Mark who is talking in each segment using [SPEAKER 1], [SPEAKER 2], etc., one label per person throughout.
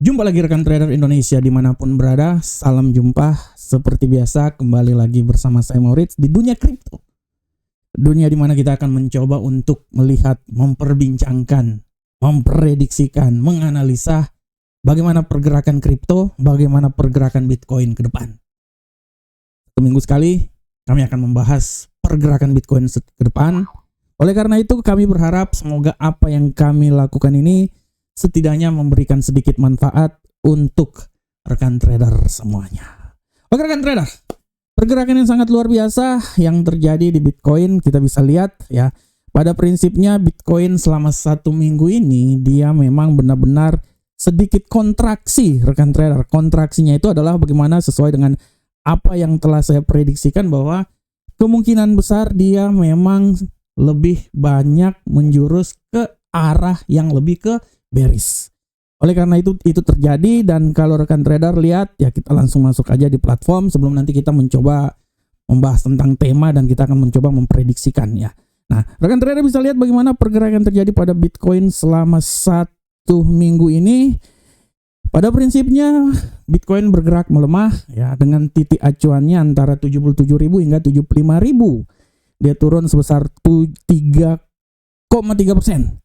[SPEAKER 1] Jumpa lagi rekan trader Indonesia dimanapun berada. Salam jumpa seperti biasa kembali lagi bersama saya Maurits di dunia kripto. Dunia dimana kita akan mencoba untuk melihat, memperbincangkan, memprediksikan, menganalisa bagaimana pergerakan kripto, bagaimana pergerakan Bitcoin ke depan. Seminggu sekali kami akan membahas pergerakan Bitcoin ke depan. Oleh karena itu kami berharap semoga apa yang kami lakukan ini setidaknya memberikan sedikit manfaat untuk rekan trader semuanya. Oke rekan trader, pergerakan yang sangat luar biasa yang terjadi di Bitcoin kita bisa lihat ya. Pada prinsipnya Bitcoin selama 1 minggu ini dia memang benar-benar sedikit kontraksi rekan trader. Kontraksinya itu adalah bagaimana sesuai dengan apa yang telah saya prediksikan bahwa kemungkinan besar dia memang lebih banyak menjurus ke arah yang lebih ke bearish. Oleh karena itu terjadi, dan kalau rekan trader lihat ya kita langsung masuk aja di platform sebelum nanti kita mencoba membahas tentang tema dan kita akan mencoba memprediksikan ya. Nah, rekan trader bisa lihat bagaimana pergerakan terjadi pada Bitcoin selama 1 minggu ini. Pada prinsipnya Bitcoin bergerak melemah ya dengan titik acuannya antara 77.000 hingga 75.000. Dia turun sebesar 3,3%.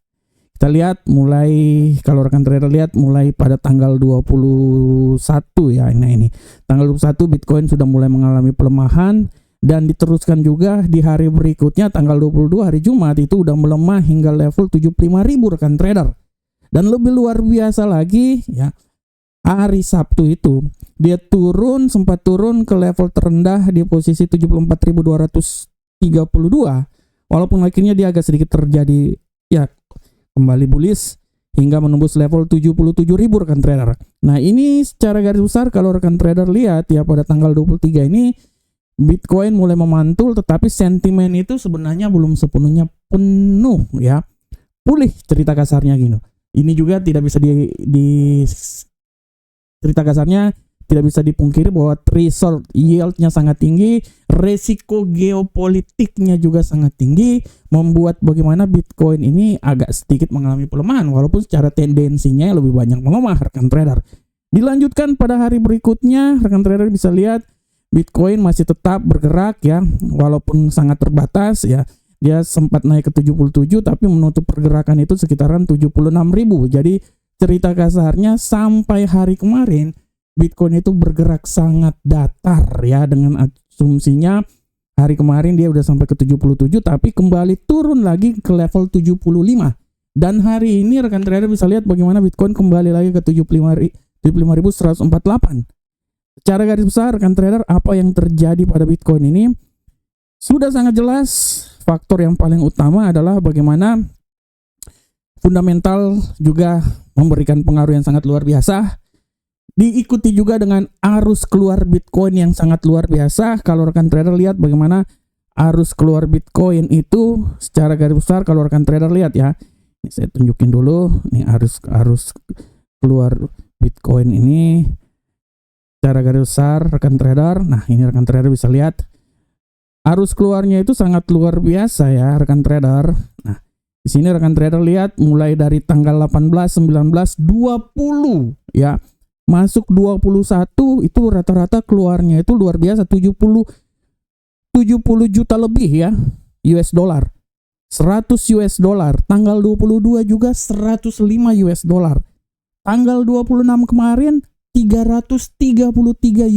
[SPEAKER 1] Kita lihat mulai, kalau rekan trader lihat mulai pada tanggal 21 ya, ini tanggal 21 Bitcoin sudah mulai mengalami pelemahan dan diteruskan juga di hari berikutnya tanggal 22 hari Jumat itu udah melemah hingga level 75.000 rekan trader. Dan lebih luar biasa lagi ya, hari Sabtu itu dia sempat turun ke level terendah di posisi 74.232 walaupun akhirnya dia agak sedikit terjadi ya kembali bullish hingga menembus level 77.000 rekan trader. Nah ini secara garis besar kalau rekan trader lihat ya pada tanggal 23 ini Bitcoin mulai memantul, tetapi sentimen itu sebenarnya belum sepenuhnya penuh ya. Pulih cerita kasarnya gini. Ini juga tidak bisa cerita kasarnya tidak bisa dipungkiri bahwa threshold yield-nya sangat tinggi, resiko geopolitiknya juga sangat tinggi, membuat bagaimana Bitcoin ini agak sedikit mengalami pelemahan, walaupun secara tendensinya lebih banyak melemah rekan trader. Dilanjutkan pada hari berikutnya, rekan trader bisa lihat Bitcoin masih tetap bergerak ya, walaupun sangat terbatas ya. Dia sempat naik ke 77 tapi menutup pergerakan itu sekitaran 76.000. Jadi cerita kasarnya sampai hari kemarin Bitcoin itu bergerak sangat datar ya, dengan asumsinya hari kemarin dia udah sampai ke 77 tapi kembali turun lagi ke level 75. Dan hari ini rekan trader bisa lihat bagaimana Bitcoin kembali lagi ke 75.148. Secara garis besar rekan trader apa yang terjadi pada Bitcoin ini sudah sangat jelas. Faktor yang paling utama adalah bagaimana fundamental juga memberikan pengaruh yang sangat luar biasa. Diikuti juga dengan arus keluar Bitcoin yang sangat luar biasa. Kalau rekan trader lihat bagaimana arus keluar Bitcoin itu secara garis besar, kalau rekan trader lihat ya, ini saya tunjukin dulu nih arus keluar Bitcoin ini secara garis besar rekan trader. Nah ini rekan trader bisa lihat arus keluarnya itu sangat luar biasa ya rekan trader. Nah di sini rekan trader lihat mulai dari tanggal 18, 19, 20 ya. Masuk 21 itu rata-rata keluarnya itu luar biasa, 70 juta lebih ya US dollar. 100 US dollar. Tanggal 22 juga 105 US dollar. Tanggal 26 kemarin 333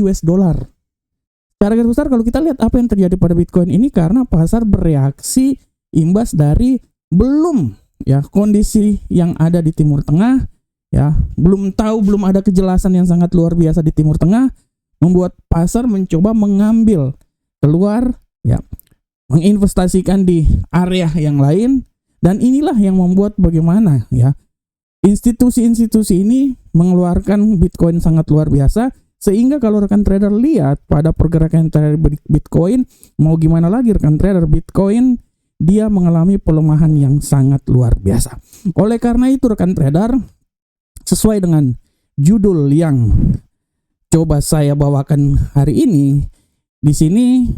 [SPEAKER 1] US dollar. Secara garis besar kalau kita lihat apa yang terjadi pada Bitcoin ini karena pasar bereaksi imbas dari belum ya kondisi yang ada di Timur Tengah. Ya, belum ada kejelasan yang sangat luar biasa di Timur Tengah, membuat pasar mencoba mengambil keluar ya, menginvestasikan di area yang lain, dan inilah yang membuat bagaimana ya institusi-institusi ini mengeluarkan Bitcoin sangat luar biasa, sehingga kalau rekan trader lihat pada pergerakan Bitcoin mau gimana lagi rekan trader, Bitcoin dia mengalami pelemahan yang sangat luar biasa. Oleh karena itu rekan trader, sesuai dengan judul yang coba saya bawakan hari ini, di sini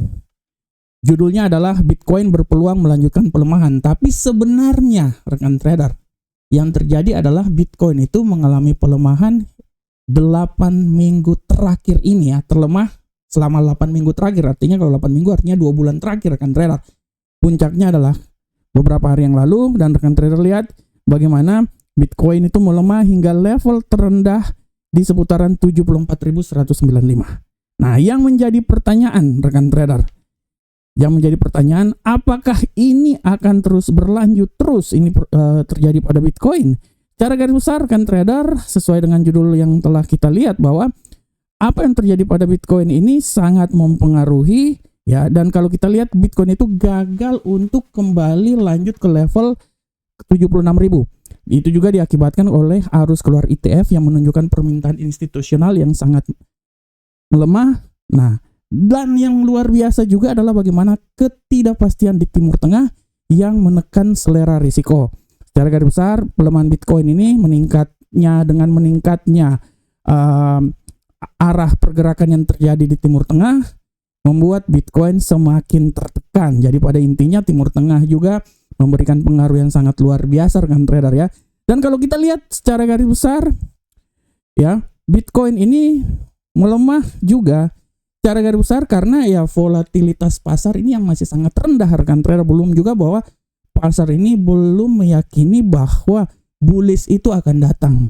[SPEAKER 1] judulnya adalah Bitcoin berpeluang melanjutkan pelemahan. Tapi sebenarnya rekan trader, yang terjadi adalah Bitcoin itu mengalami pelemahan 8 minggu terakhir ini ya, terlemah selama 8 minggu terakhir. Artinya kalau 8 minggu artinya 2 bulan terakhir rekan trader. Puncaknya adalah beberapa hari yang lalu, dan rekan trader lihat bagaimana Bitcoin itu melemah hingga level terendah di seputaran 74.195. Nah, yang menjadi pertanyaan rekan trader, apakah ini akan terus berlanjut ini terjadi pada Bitcoin? Secara garis besar rekan trader, sesuai dengan judul yang telah kita lihat, bahwa apa yang terjadi pada Bitcoin ini sangat mempengaruhi ya, dan kalau kita lihat Bitcoin itu gagal untuk kembali lanjut ke level 76.000. Itu juga diakibatkan oleh arus keluar ETF yang menunjukkan permintaan institusional yang sangat melemah. Nah, dan yang luar biasa juga adalah bagaimana ketidakpastian di Timur Tengah yang menekan selera risiko. Secara garis besar, pelemahan Bitcoin ini dengan meningkatnya arah pergerakan yang terjadi di Timur Tengah membuat Bitcoin semakin tertekan. Jadi pada intinya Timur Tengah juga memberikan pengaruh yang sangat luar biasa rekan trader ya. Dan kalau kita lihat secara garis besar ya, Bitcoin ini melemah juga secara garis besar karena ya volatilitas pasar ini yang masih sangat rendah rekan trader. Belum juga bahwa pasar ini belum meyakini bahwa bullish itu akan datang.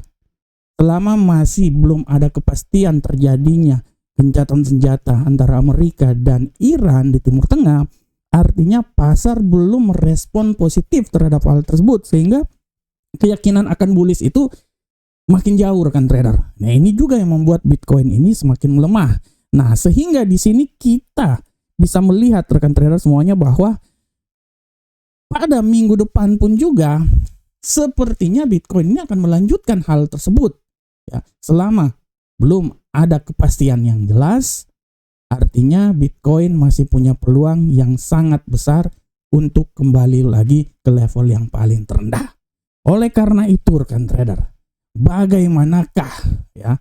[SPEAKER 1] Selama masih belum ada kepastian terjadinya gencatan senjata antara Amerika dan Iran di Timur Tengah, artinya pasar belum merespon positif terhadap hal tersebut, sehingga keyakinan akan bullish itu makin jauh rekan trader. Nah, ini juga yang membuat Bitcoin ini semakin melemah. Nah, sehingga di sini kita bisa melihat rekan trader semuanya bahwa pada minggu depan pun juga sepertinya Bitcoin ini akan melanjutkan hal tersebut ya, selama belum ada kepastian yang jelas. Artinya Bitcoin masih punya peluang yang sangat besar untuk kembali lagi ke level yang paling terendah. Oleh karena itu rekan trader, bagaimanakah ya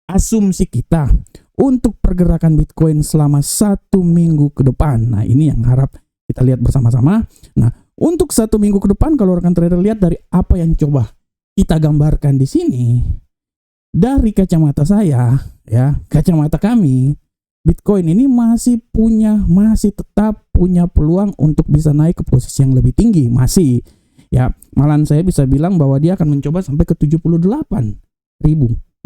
[SPEAKER 1] asumsi kita untuk pergerakan Bitcoin selama 1 minggu ke depan? Nah, ini yang harap kita lihat bersama-sama. Nah, untuk 1 minggu ke depan, kalau rekan trader lihat dari apa yang coba kita gambarkan di sini, dari kacamata saya ya, kacamata kami, Bitcoin ini masih tetap punya peluang untuk bisa naik ke posisi yang lebih tinggi, masih ya. Malahan saya bisa bilang bahwa dia akan mencoba sampai ke 78.000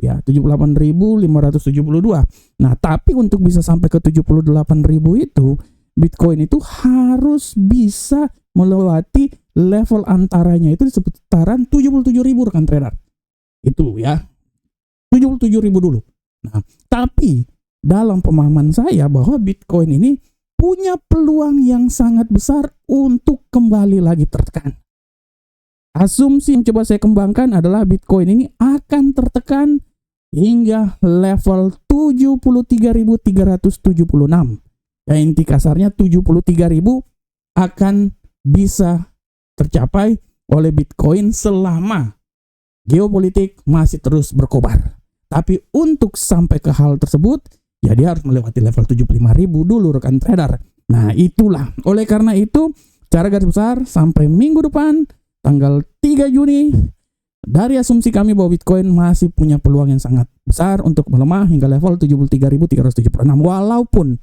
[SPEAKER 1] ya, 78.572. Nah, tapi untuk bisa sampai ke 78.000 itu, Bitcoin itu harus bisa melewati level antaranya itu di seputaran 77.000 rekan trader. Itu ya, 77.000 dulu. Nah, tapi dalam pemahaman saya bahwa Bitcoin ini punya peluang yang sangat besar untuk kembali lagi tertekan. Asumsi yang coba saya kembangkan adalah Bitcoin ini akan tertekan hingga level 73.376. Ya, inti kasarnya 73.000 akan bisa tercapai oleh Bitcoin selama geopolitik masih terus berkobar. Tapi untuk sampai ke hal tersebut, ya dia harus melewati level 75.000 dulu rekan trader. Nah, itulah. Oleh karena itu, secara garis besar sampai minggu depan tanggal 3 Juni, dari asumsi kami bahwa Bitcoin masih punya peluang yang sangat besar untuk melemah hingga level 73.376. Walaupun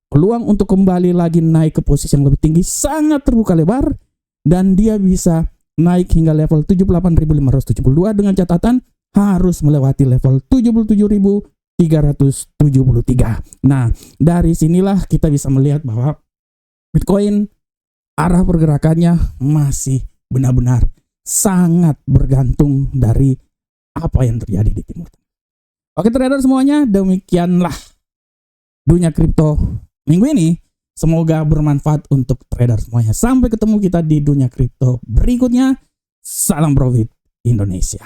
[SPEAKER 1] peluang untuk kembali lagi naik ke posisi yang lebih tinggi sangat terbuka lebar, dan dia bisa naik hingga level 78.572 dengan catatan harus melewati level 77.373. Nah, dari sinilah kita bisa melihat bahwa Bitcoin arah pergerakannya masih benar-benar sangat bergantung dari apa yang terjadi di Timur Tengah. Oke trader semuanya, demikianlah dunia kripto minggu ini. Semoga bermanfaat untuk trader semuanya. Sampai ketemu kita di dunia kripto berikutnya. Salam profit Indonesia.